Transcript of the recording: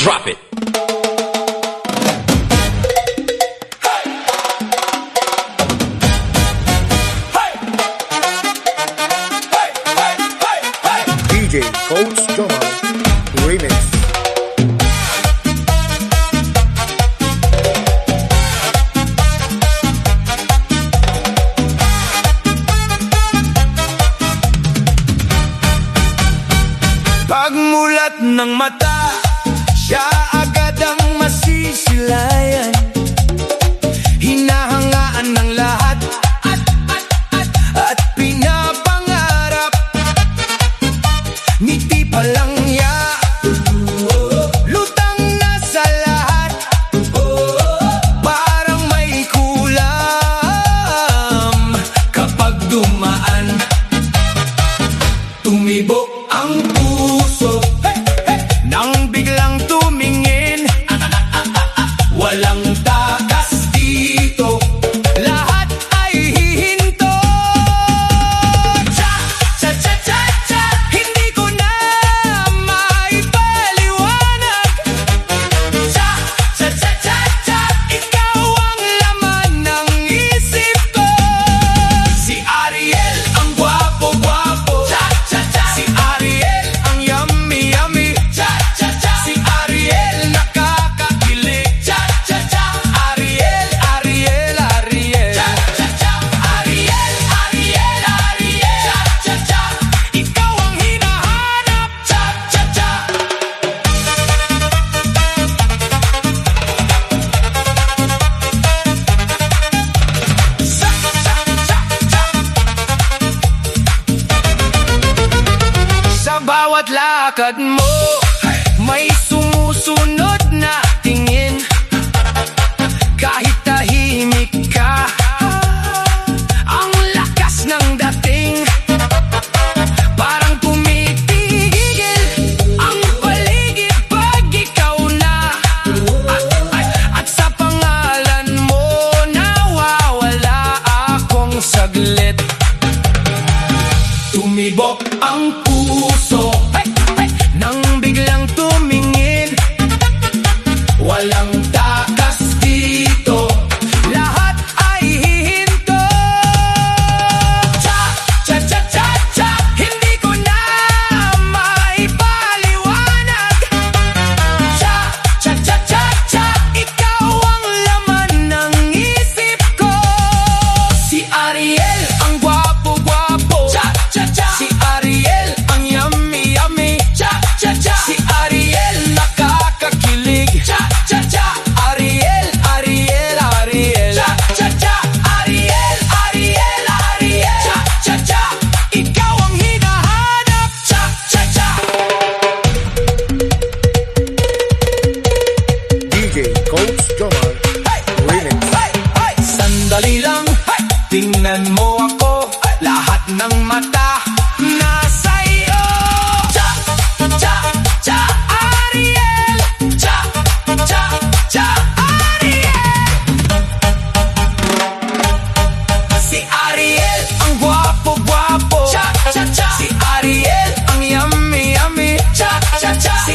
Drop it. DJ Coach Jomal Remix. Pagmulat ng mata, siya agad ang masisilayan. Hinahangaan ng lahat at pinapangarap. Ngiti pa lang niya, lutang na sa lahat. Parang may kulam kapag dumaan. Tumibok ang puso nang biglang tumingin. Walang takas dito, lahat ay hihinto. Cha, cha, cha, cha, cha, hindi ko na maipaliwanag. Cha, cha, cha, cha, cha, ikaw ang laman ng isip ko. Si Ariel ang gwapo-gwapo. Cha, cha, cha, si Ariel ang yummy-yummy. Cha, cha, cha, si Ariel nakakakilig. Cha, cha, cha, Ariel, Ariel, Ariel. Cha, cha, cha, Ariel, Ariel, Ariel. Cha, cha, cha, ikaw ang hinahanap. Cha, cha, cha. Cha, cha, cha, cha. Sa bawat lakad mo, may sumusunod na tingin. Kahit tahimik ka, ang lakas ng dating. Parang tumitigil ang paligid pag ikaw na. At sa pangalan mo, nawawala akong saglit. Tumibok ang puso nang biglang tumingin. Walang takas dito, lahat ay hihinto. Cha, cha, cha, cha, cha, hindi ko na maipaliwanag. Cha, cha, cha, cha, cha, ikaw ang laman ng isip ko. Si Ariel ang gwapo-gwapo. Cha, cha, cha, si Ariel ang yummy-yummy. Cha, cha, cha, si Ariel nakakakilig. Cha, cha, cha, Ariel, Ariel, Ariel. Cha, cha, cha, Ariel, Ariel, Ariel. Cha, cha, cha, ikaw ang hinahanap. Cha, cha, cha. DJ Coach Jomal Remix. Sandali lang, tingnan mo ako. Lahat ng mata nasa iyo. Cha, cha, cha, Ariel. Cha, cha, cha, Ariel. Si Ariel ang gwapo-gwapo. Cha, cha, cha, si Ariel ang yummy-yummy. Cha, cha, cha, si